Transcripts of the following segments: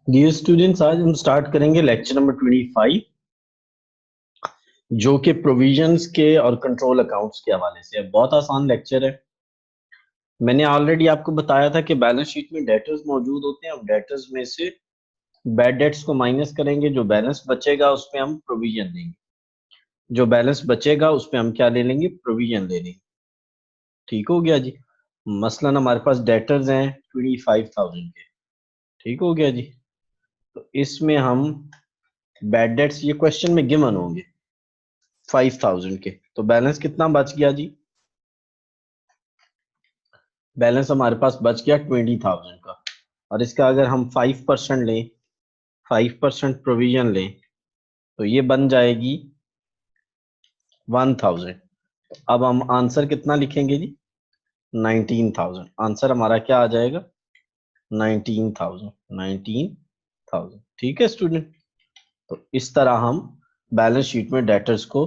Dear students, आज हम start करेंगे लेक्चर नंबर 25, जो कि प्रोविजंस के और कंट्रोल अकाउंट्स के हवाले से है। बहुत आसान लेक्चर है। मैंने ऑलरेडी आपको बताया था कि बैलेंस शीट में डेटर्स मौजूद होते हैं। हम डेटर्स में से बैड डेट्स को माइनस करेंगे, जो बैलेंस बचेगा उस पे हम प्रोविजन देंगे। जो बैलेंस बचेगा उस पे हम क्या ले लेंगे? प्रोविजन ले लेंगे। ठीक हो गया जी। मसलन हमारे पास डेटर्स हैं 25,000 के। ठीक हो गया जी। तो इसमें हम बैड डेट्स, ये क्वेश्चन में गिवन होंगे 5,000 के। तो बैलेंस कितना बच गया जी? बैलेंस हमारे पास बच गया 20,000 का। और इसका अगर हम 5% लें, 5% प्रोविजन लें, तो ये बन जाएगी 1,000। अब हम आंसर कितना लिखेंगे जी? 19,000। आंसर हमारा क्या आ जाएगा? 19,000। 19,000। ठीक है स्टूडेंट। तो इस तरह हम बैलेंस शीट में डेटर्स को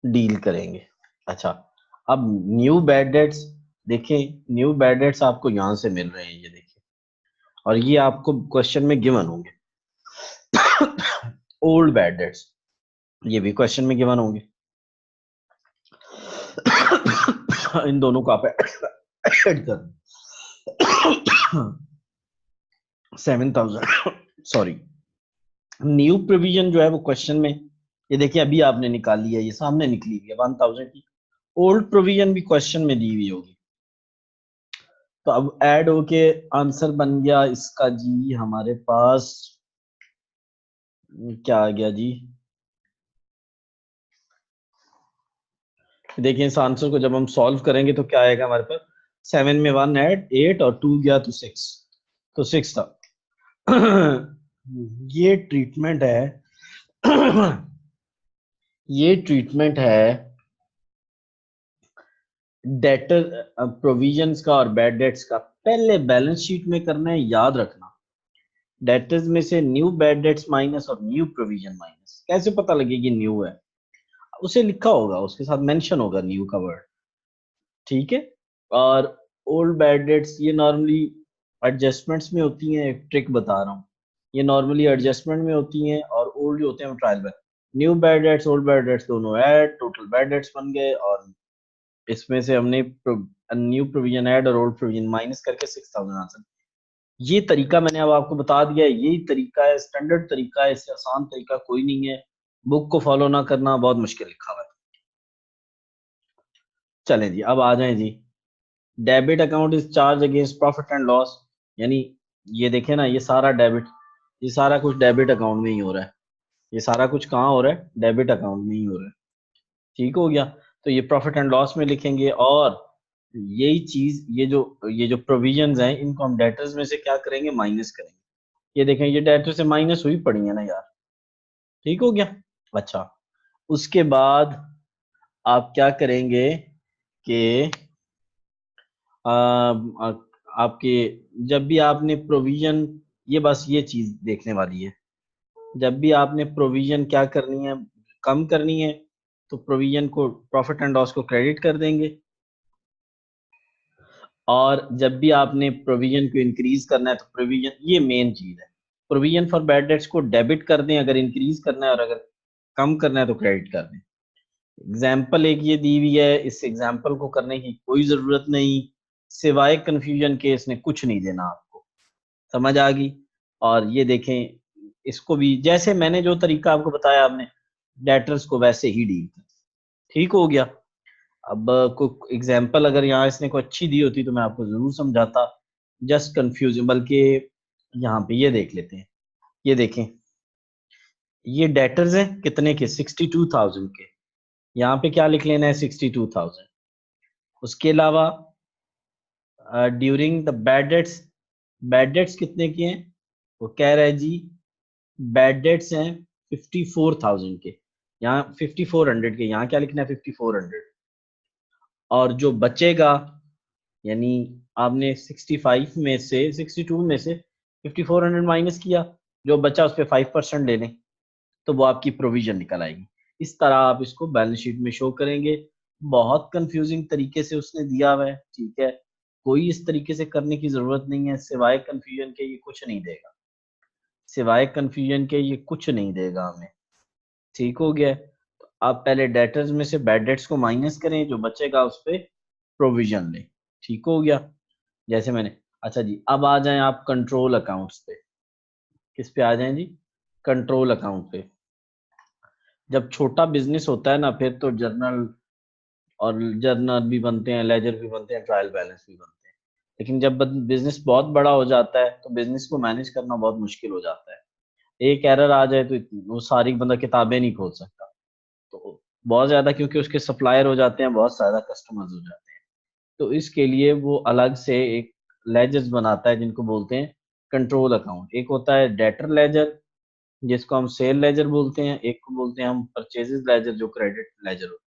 डील करेंगे। अच्छा, अब न्यू बैड डेट्स देखें। न्यू बैड डेट्स आपको यहां से मिल रहे हैं, ये देखिए। और ये आपको क्वेश्चन में गिवन होंगे। ओल्ड बैड डेट्स, ये भी क्वेश्चन में गिवन होंगे। इन दोनों को आप ऐड कर 7,000। सॉरी, न्यू प्रोविजन जो है वो क्वेश्चन में, ये देखिए अभी आपने निकाली है, ये सामने निकली हुई है 1,000 की। ओल्ड प्रोविजन भी क्वेश्चन में दी हुई होगी। तो अब ऐड होके आंसर बन गया इसका जी हमारे पास। क्या आ गया जी? देखिए इस आंसर को जब हम सॉल्व करेंगे तो क्या आएगा हमारे पास? 7 में 1 ऐड 8 और 2 गया तो 6। तो 6 था। ये ट्रीटमेंट है। ये ट्रीटमेंट है डेटर प्रोविजंस का और बैड डेट्स का। पहले बैलेंस शीट में करना है, याद रखना। डेटर्स में से न्यू बैड डेट्स माइनस और न्यू प्रोविजन माइनस। कैसे पता लगेगी न्यू है? उसे लिखा होगा, उसके साथ मेंशन होगा न्यू का वर्ड। ठीक है। और ओल्ड बैड डेट्स ये नॉर्मली एडजस्टमेंट्स में होती हैं। एक ट्रिक बता रहा हूँ, ये नॉर्मली एडजस्टमेंट में होती हैं और ओल्ड जो होते हैं वो trial bad. New bad debts old bad debts दोनों ऐड, टोटल बैड डेट्स बन गए। और इसमें से हमने न्यू प्रोविजन ऐड और ओल्ड प्रोविजन माइनस करके 6,000 आंसर। ये तरीका मैंने अब आपको बता दिया है। यही तरीका है, स्टैंडर्ड तरीका है। इससे आसान तरीका कोई नहीं है। बुक को फॉलो ना करना बहुत मुश्किल लिखा हुआ है। चलें जी, अब आ जाएं जी। Debit account is charge against profit and loss. यानी ये देखें ना, ये सारा डेबिट, ये सारा कुछ डेबिट अकाउंट में ही हो रहा है। ये सारा कुछ कहाँ हो रहा है? डेबिट अकाउंट में ही हो रहा है। ठीक हो गया। तो ये प्रॉफिट एंड लॉस में लिखेंगे। और यही चीज, ये जो प्रोविजंस हैं इनको हम डेटर्स में से क्या करेंगे? माइनस करेंगे। ये देखें, ये डेटर से माइनस हुई पड़ी है ना यार। ठीक हो गया। अच्छा, उसके बाद आप क्या करेंगे कि आपके, जब भी आपने प्रोविजन, ये बस ये चीज देखने वाली है। जब भी आपने प्रोविजन क्या करनी है? कम करनी है, तो प्रोविजन को, प्रॉफिट एंड लॉस को क्रेडिट कर देंगे। और जब भी आपने प्रोविजन को इंक्रीज करना है, तो प्रोविजन, ये मेन चीज है, प्रोविजन फॉर बैड डेट्स को डेबिट कर दें अगर इंक्रीज करना है, और अगर कम करना है तो क्रेडिट कर दें। एग्जाम्पल एक ये दी हुई है, इस एग्जाम्पल को करने की कोई जरूरत नहीं, सिवाय कंफ्यूजन के इसने कुछ नहीं देना आपको। समझ आ गई? और ये देखें, इसको भी जैसे मैंने जो तरीका आपको बताया, आपने डेटर्स को वैसे ही डील कर। ठीक हो गया। अब कोई एग्जाम्पल अगर यहाँ इसने को अच्छी दी होती तो मैं आपको जरूर समझाता। जस्ट कंफ्यूज, बल्कि यहाँ पे ये देख लेते हैं। ये देखें, ये डेटर्स हैं कितने के? 62,000 के। यहाँ पे क्या लिख लेना है? 62,000। उसके अलावा during the bad debts, bad debts कितने के हैं? वो कह रहा है जी बैड डेट्स हैं 54,000 के। यहाँ 5,400 के, यहाँ क्या लिखना है? 5,400। और जो बचेगा, यानी आपने 65 में से, 62 में से 5,400 माइनस किया, जो बचा उस पर 5% ले लें, तो वो आपकी प्रोविजन निकल आएगी। इस तरह आप इसको बैलेंस शीट में शो करेंगे। बहुत कंफ्यूजिंग तरीके से उसने दिया हुआ है। ठीक है, कोई इस तरीके से करने की जरूरत नहीं है, सिवाय कंफ्यूजन के ये कुछ नहीं देगा। सिवाय कंफ्यूजन के ये कुछ नहीं देगा हमें। ठीक हो गया है? तो आप पहले डेटर्स में से बैड डेट्स को माइनस करें, जो बचेगा उस पे प्रोविजन लें। ठीक हो गया? जैसे मैंने, अच्छा जी, अब आ जाएं आप कंट्रोल अकाउंट्स पे। किस पे आ जाएं जी? कंट्रोल अकाउंट पे। जब छोटा बिजनेस होता है ना, फिर तो जर्नल और जर्नल भी बनते हैं, लेजर भी बनते हैं, ट्रायल बैलेंस भी बनते हैं। लेकिन जब बिजनेस बहुत बड़ा हो जाता है तो बिजनेस को मैनेज करना बहुत मुश्किल हो जाता है। एक एरर आ जाए तो वो सारी बंदा किताबें नहीं खोल सकता। तो बहुत ज्यादा, क्योंकि उसके सप्लायर हो जाते हैं, बहुत ज्यादा कस्टमर्स हो जाते हैं। तो इसके लिए वो अलग से एक लेजर्स बनाता है, जिनको बोलते हैं कंट्रोल अकाउंट। एक होता है डेटर लेजर, जिसको हम सेल लेजर बोलते हैं, एक को बोलते हैं हम परचेजेस लेजर, जो क्रेडिट लेजर होता है।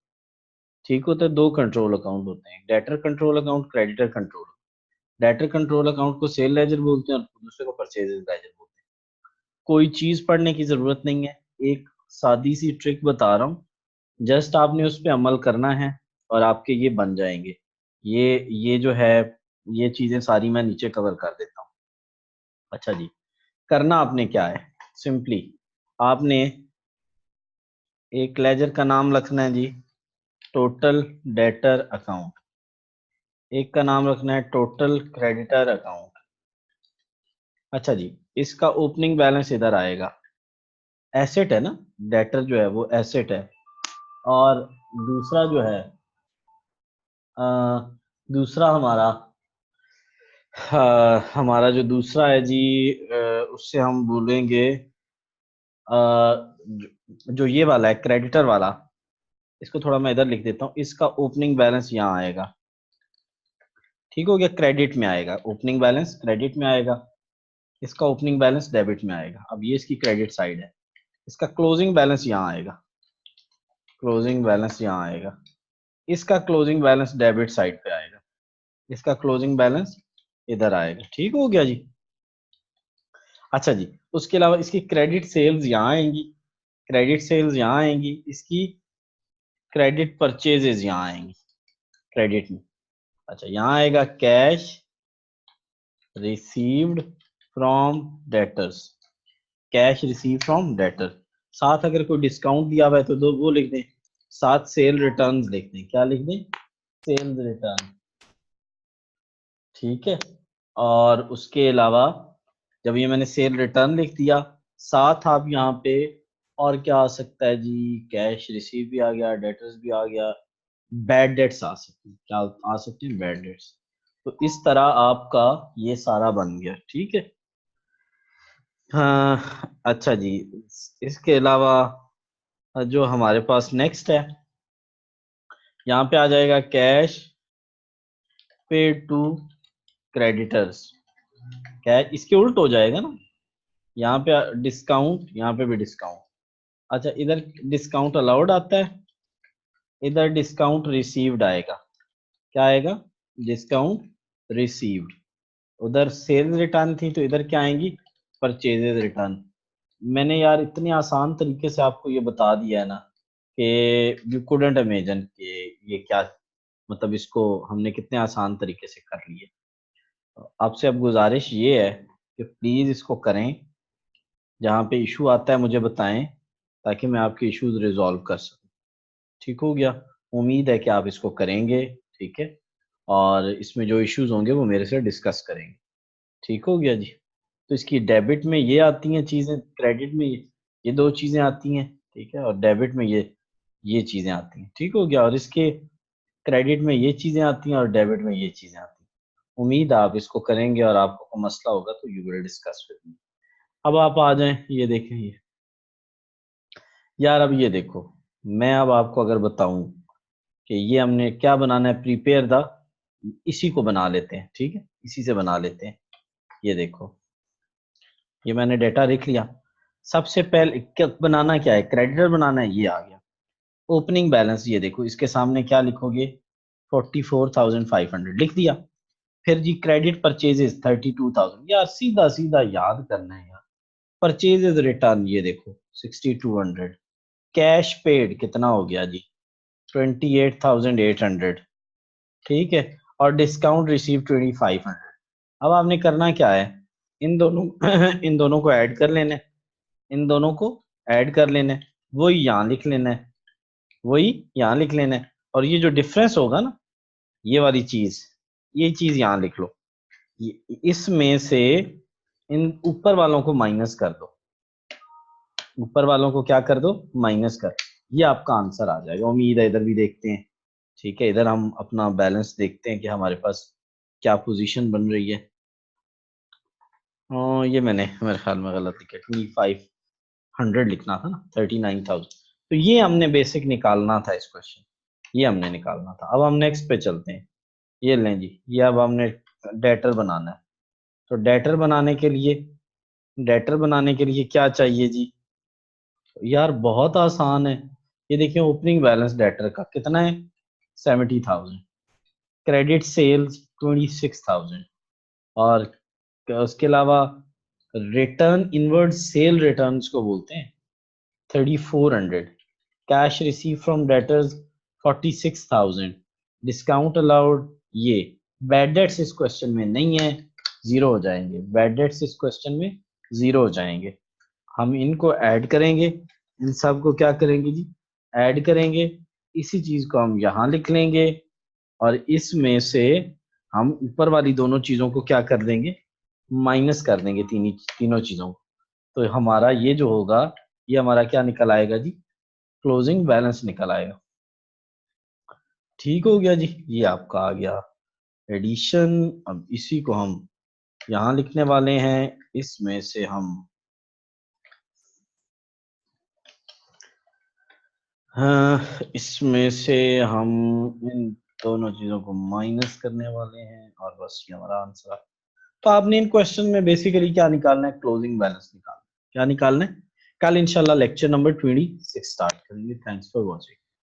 ठीक होता है? दो कंट्रोल अकाउंट होते हैं, debtor control account, creditor control. Debtor control account को सेल लेजर बोलते हैं और दूसरे को परचेजेस लेजर बोलते हैं। कोई चीज पढ़ने की जरूरत नहीं है, एक सादी सी ट्रिक बता रहा हूँ, जस्ट आपने उस पर अमल करना है और आपके ये बन जाएंगे। ये जो है, ये चीजें सारी मैं नीचे कवर कर देता हूँ। अच्छा जी, करना आपने क्या है? सिंपली आपने एक लेजर का नाम रखना है जी, टोटल डेटर अकाउंट। एक का नाम रखना है टोटल क्रेडिटर अकाउंट। अच्छा जी, इसका ओपनिंग बैलेंस इधर आएगा। एसेट है ना, डेटर जो है वो एसेट है। और दूसरा जो है, अ, दूसरा हमारा जो दूसरा है जी, उससे हम बोलेंगे, जो ये वाला है क्रेडिटर वाला, इसको थोड़ा मैं इधर लिख देता हूँ। इसका ओपनिंग बैलेंस यहाँ आएगा। ठीक हो गया? क्रेडिट में आएगा, ओपनिंग बैलेंस क्रेडिट में आएगा। इसका ओपनिंग बैलेंस डेबिट में आएगा। अब ये इसकी क्रेडिट साइड है। इसका क्लोजिंग बैलेंस यहाँ आएगा, क्लोजिंग बैलेंस यहाँ आएगा। इसका क्लोजिंग बैलेंस डेबिट साइड पे आएगा। इसका क्लोजिंग बैलेंस इधर आएगा। ठीक हो गया जी? अच्छा जी, उसके अलावा इसकी क्रेडिट सेल्स यहाँ आएंगी, क्रेडिट सेल्स यहाँ आएंगी, इसकी क्रेडिट परचेजेस यहाँ आएंगी क्रेडिट में। अच्छा, यहाँ आएगा cash received from debtors, cash receive from debtor. साथ अगर कोई डिस्काउंट दिया हुआ है तो दो वो लिख दें, साथ सेल रिटर्न्स लिख दें। क्या लिख दें? Sales return. ठीक है? और उसके अलावा जब ये मैंने सेल रिटर्न लिख दिया, साथ आप यहाँ पे और क्या आ सकता है जी? कैश रिसीव भी आ गया, डेटर्स भी आ गया, बैड डेट्स आ सकते हैं। क्या आ सकते हैं? Bad debts. तो इस तरह आपका ये सारा बन गया। ठीक है? हाँ, अच्छा जी, इसके अलावा जो हमारे पास नेक्स्ट है, यहाँ पे आ जाएगा cash paid to creditors. Cash इसके उल्ट हो जाएगा ना, यहाँ पे डिस्काउंट, यहाँ पे भी डिस्काउंट। अच्छा, इधर डिस्काउंट अलाउड आता है, इधर डिस्काउंट रिसीव्ड आएगा। क्या आएगा? Discount received. उधर सेल्स रिटर्न थी तो इधर क्या आएंगी? Purchases return. मैंने यार इतने आसान तरीके से आपको ये बता दिया है ना कि यू कुडंट इमेजिन कि ये क्या, मतलब इसको हमने कितने आसान तरीके से कर लिए। आपसे अब गुजारिश ये है कि प्लीज इसको करें, जहाँ पे इशू आता है मुझे बताएं, ताकि मैं आपके इश्यूज रिजॉल्व कर सकूं। ठीक हो गया? उम्मीद है कि आप इसको करेंगे। ठीक है? और इसमें जो इश्यूज होंगे वो मेरे से डिस्कस करेंगे। ठीक हो गया जी? तो इसकी डेबिट में ये आती हैं चीजें, क्रेडिट में ये दो चीजें आती हैं। ठीक है? और डेबिट में ये चीजें आती हैं। ठीक हो गया? और इसके क्रेडिट में ये चीजें आती हैं और डेबिट में ये चीजें आती हैं। उम्मीद है आप इसको करेंगे, और आपको कोई मसला होगा तो you will discuss with me. अब आप आ जाएं, ये देखें ये। यार अब ये देखो, मैं अब आपको अगर बताऊं कि ये हमने क्या बनाना है, प्रिपेयर द, इसी को बना लेते हैं। ठीक है? इसी से बना लेते हैं। ये देखो, ये मैंने डेटा लिख लिया। सबसे पहले क्या बनाना, क्या है? क्रेडिटर बनाना है। ये आ गया ओपनिंग बैलेंस। ये देखो, इसके सामने क्या लिखोगे? 44,500 लिख दिया। फिर जी क्रेडिट परचेजेस 32,000। यार सीधा सीधा याद करना है यार। परचेजेस रिटर्न ये देखो 6,200। कैश पेड कितना हो गया जी? 28,800। ठीक है? और डिस्काउंट रिसीव 2,500। अब आपने करना क्या है? इन दोनों इन दोनों को ऐड कर लेना है, इन दोनों को ऐड कर लेना है, वही यहाँ लिख लेना है, वही यहाँ लिख लेना है, और ये जो डिफरेंस होगा ना, ये वाली चीज, ये चीज यहाँ लिख लो, इसमें से इन ऊपर वालों को माइनस कर दो, ऊपर वालों को क्या कर दो, माइनस कर, ये आपका आंसर आ जाएगा। उम्मीद है इधर भी देखते हैं, ठीक है, इधर हम अपना बैलेंस देखते हैं कि हमारे पास क्या पोजीशन बन रही है। ये मैंने मेरे ख्याल में गलत लिखा, 2500 लिखना था ना, 39,000। तो ये हमने बेसिक निकालना था इस क्वेश्चन, ये हमने निकालना था। अब हम नेक्स्ट पे चलते हैं। ये लें जी, ये अब हमने डेटर बनाना है। तो डेटर बनाने के लिए, डेटर बनाने के लिए क्या चाहिए जी, यार बहुत आसान है। ये देखिए ओपनिंग बैलेंस डेटर का कितना है, 70,000, क्रेडिट सेल्स 26,000, और उसके अलावा रिटर्न इनवर्ड सेल रिटर्न्स को बोलते हैं 3400, cash receive from debtors 46,000, discount allowed, ये बैड डेट्स इस क्वेश्चन में नहीं है, जीरो हो जाएंगे, बैड डेट्स इस क्वेश्चन में जीरो हो जाएंगे। हम इनको ऐड करेंगे, इन सब को क्या करेंगे जी, ऐड करेंगे, इसी चीज को हम यहाँ लिख लेंगे, और इसमें से हम ऊपर वाली दोनों चीजों को क्या कर देंगे, माइनस कर देंगे, तीनों चीजों को। तो हमारा ये जो होगा, ये हमारा क्या निकल आएगा जी, क्लोजिंग बैलेंस निकल आएगा। ठीक हो गया जी, ये आपका आ गया एडिशन। अब इसी को हम यहाँ लिखने वाले हैं, इसमें से हम इसमें से हम इन दोनों चीजों को माइनस करने वाले हैं, और बस ये हमारा आंसर। तो आपने इन क्वेश्चन में बेसिकली क्या निकालना है, क्लोजिंग बैलेंस निकालना है। क्या निकालना है, कल इंशाल्लाह लेक्चर नंबर 26 स्टार्ट करेंगे। Thanks for watching.